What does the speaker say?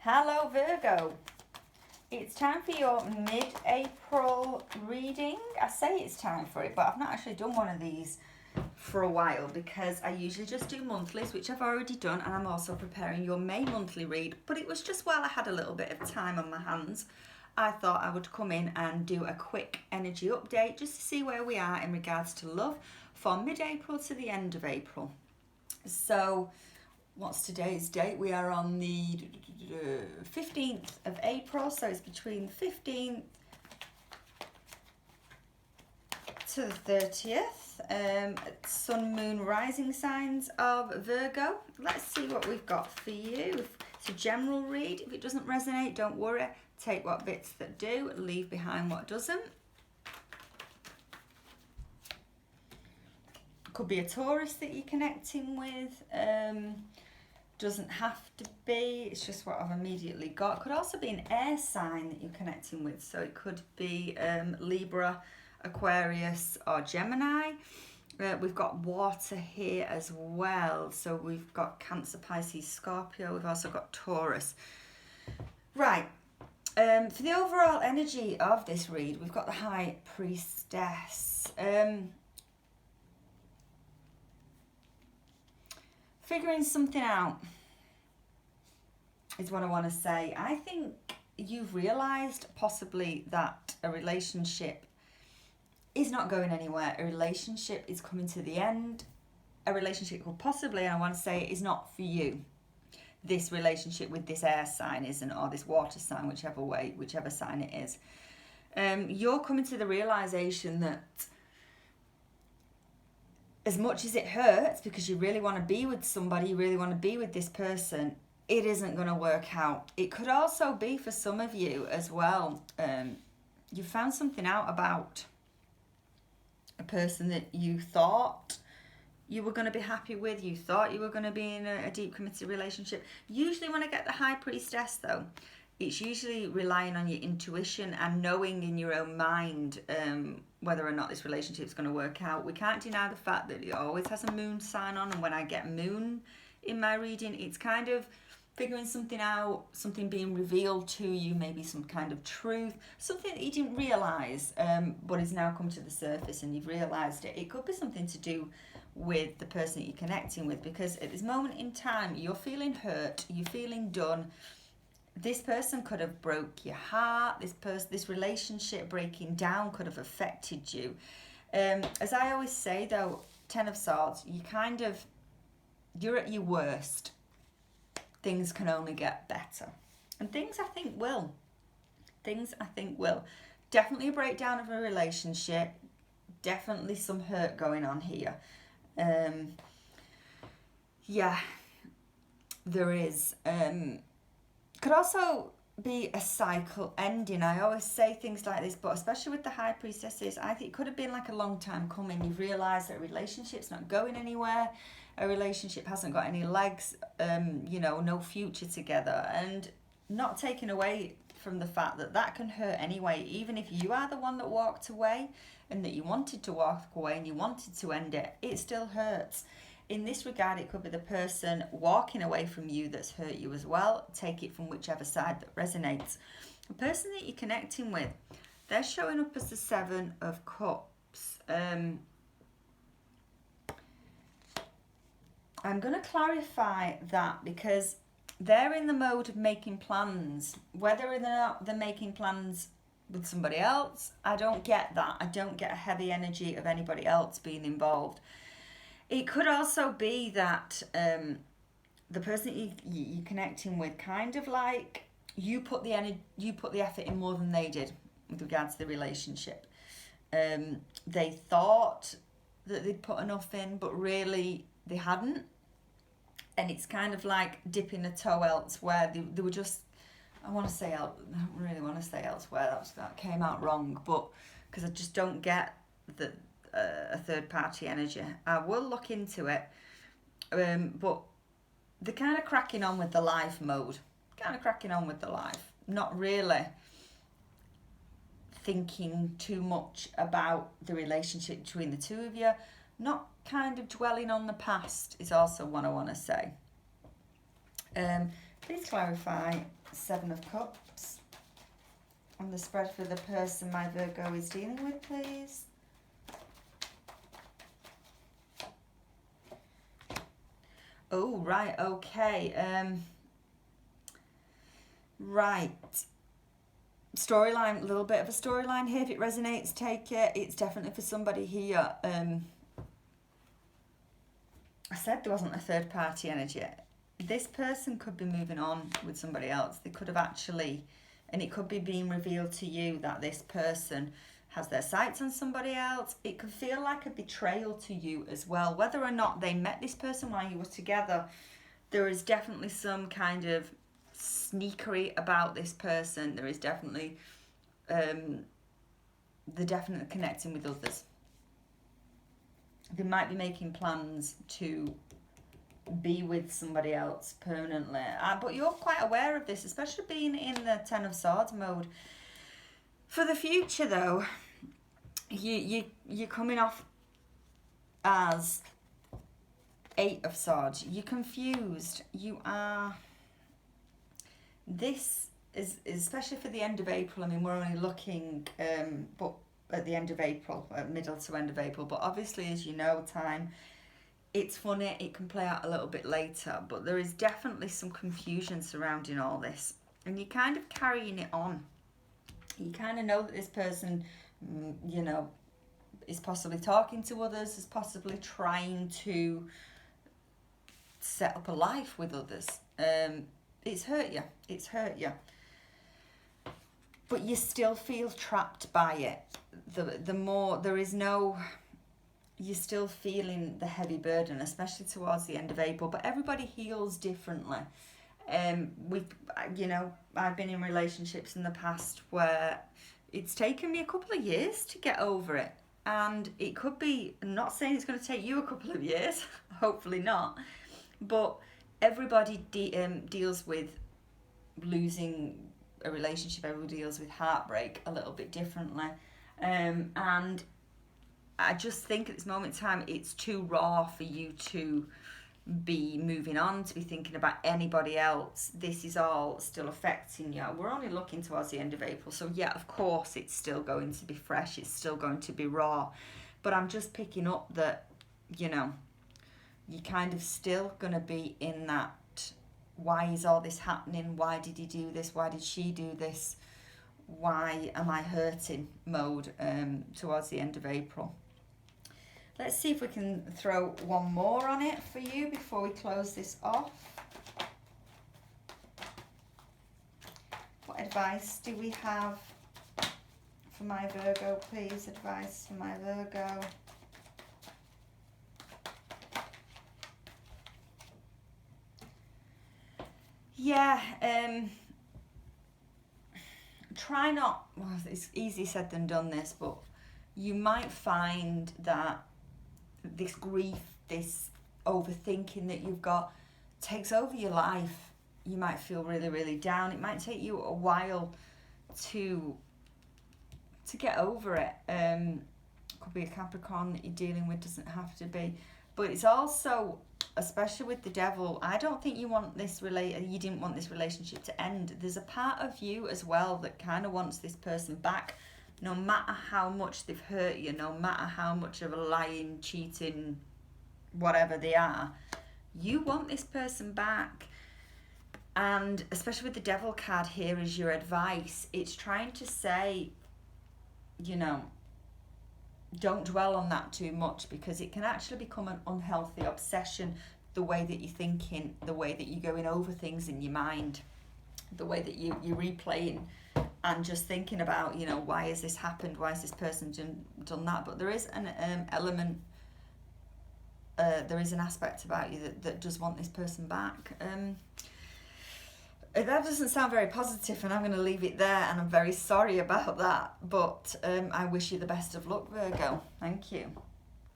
Hello Virgo, it's time for your mid-April reading. I say it's time for it, but I've not actually done one of these for a while because I usually just do monthlies, which I've already done, and I'm also preparing your May monthly read, but it was just while I had a little bit of time on my hands, I thought I would come in and do a quick energy update just to see where we are in regards to love for mid-April to the end of April. So what's today's date? We are on the 15th of April, so it's between the 15th to the 30th. Sun, moon, rising signs of Virgo. Let's see what we've got for you. It's a general read. If it doesn't resonate, don't worry. Take what bits that do, leave behind what doesn't. Could be a Taurus that you're connecting with. Doesn't have to be, it's just what I've immediately got. Could also be an air sign that you're connecting with, so it could be Libra, Aquarius or Gemini. We've got water here as well, so we've got Cancer, Pisces, Scorpio. We've also got Taurus. Right, for the overall energy of this read, we've got the High Priestess. Figuring something out is what I want to say. I think you've realised possibly that a relationship is not going anywhere. A relationship is coming to the end. A relationship will possibly, and I want to say, is not for you. This relationship with this air sign isn't, or this water sign, whichever sign it is. You're coming to the realisation that as much as it hurts, because you really want to be with somebody, you really want to be with this person, it isn't going to work out. It could also be for some of you as well. You found something out about a person that you thought you were going to be happy with. You thought you were going to be in a deep committed relationship. Usually when I get the High Priestess though, it's usually relying on your intuition and knowing in your own mind whether or not this relationship is going to work out. We can't deny the fact that it always has a moon sign on, and when I get moon in my reading, it's kind of figuring something out, something being revealed to you, maybe some kind of truth, something that you didn't realise but has now come to the surface and you've realised it. It could be something to do with the person that you're connecting with, because at this moment in time you're feeling hurt, you're feeling done. This person could have broke your heart. This relationship breaking down could have affected you. As I always say though, Ten of Swords, you're at your worst. Things can only get better. And things I think will. Definitely a breakdown of a relationship. Definitely some hurt going on here. Yeah, there is. Could also be a cycle ending. I always say things like this, but especially with the High Priestesses, I think it could have been like a long time coming. You've realised that a relationship's not going anywhere. A relationship hasn't got any legs, no future together. And not taken away from the fact that that can hurt anyway, even if you are the one that walked away and that you wanted to walk away and you wanted to end it, it still hurts. In this regard, it could be the person walking away from you that's hurt you as well. Take it from whichever side that resonates. The person that you're connecting with, they're showing up as the Seven of Cups. I'm going to clarify that because they're in the mode of making plans. Whether or not they're making plans with somebody else, I don't get that. I don't get a heavy energy of anybody else being involved. It could also be that the person that you're connecting with, kind of like you put the effort in more than they did with regards to the relationship. They thought that they'd put enough in, but really they hadn't. And it's kind of like dipping a toe elsewhere. They were just, I don't really want to say elsewhere. That came out wrong, but because I just don't get that. A third party energy. I will look into it, but they're kind of cracking on with the life mode, not really thinking too much about the relationship between the two of you, not kind of dwelling on the past is also what I want to say. Please clarify Seven of Cups on the spread for the person my Virgo is dealing with, please. Oh, right, okay. Right. Storyline, a little bit of a storyline here. If it resonates, take it. It's definitely for somebody here. I said there wasn't a third party energy. This person could be moving on with somebody else. They could have actually, and it could be being revealed to you that this person has their sights on somebody else. It could feel like a betrayal to you as well. Whether or not they met this person while you were together, there is definitely some kind of sneakery about this person. There is definitely, they're definitely connecting with others. They might be making plans to be with somebody else permanently. But you're quite aware of this, especially being in the Ten of Swords mode. For the future, though, you're coming off as Eight of Swords. You're confused. You are... This is especially for the end of April. I mean, we're only looking but at the end of April, middle to end of April. But obviously, as you know, time, it's funny. It can play out a little bit later. But there is definitely some confusion surrounding all this. And you're kind of carrying it on. You kind of know that this person, you know, is possibly talking to others, is possibly trying to set up a life with others. It's hurt you. It's hurt you. But you still feel trapped by it. The more, there is no, you're still feeling the heavy burden, especially towards the end of April. But everybody heals differently. You know, I've been in relationships in the past where it's taken me a couple of years to get over it. And it could be, I'm not saying it's going to take you a couple of years, hopefully not. But everybody deals with losing a relationship, everybody deals with heartbreak a little bit differently. And I just think at this moment in time, it's too raw for you to be moving on, to be thinking about anybody else. This is all still affecting you. We're only looking towards the end of April. So yeah, of course, it's still going to be fresh. It's still going to be raw. But I'm just picking up that, you know, you're kind of still going to be in that, why is all this happening? Why did he do this? Why did she do this? Why am I hurting mode towards the end of April. Let's see if we can throw one more on it for you before we close this off. What advice do we have for my Virgo, please? Advice for my Virgo. Yeah, try not, well, it's easy said than done this, but you might find that this grief, this overthinking that you've got takes over your life. You might feel really, really down. It might take you a while to get over it. Could be a Capricorn that you're dealing with, doesn't have to be. But it's also, especially with the Devil, I don't think you want this you didn't want this relationship to end. There's a part of you as well that kind of wants this person back, no matter how much they've hurt you, no matter how much of a lying, cheating, whatever they are. You want this person back. And especially with the Devil card here as your advice, it's trying to say, you know, don't dwell on that too much, because it can actually become an unhealthy obsession, the way that you're thinking, the way that you're going over things in your mind, the way that you're replaying and just thinking about, you know, why has this happened? Why has this person done that? But there is an element, there is an aspect about you that does want this person back. That doesn't sound very positive, and I'm going to leave it there, and I'm very sorry about that. But I wish you the best of luck, Virgo. Thank you.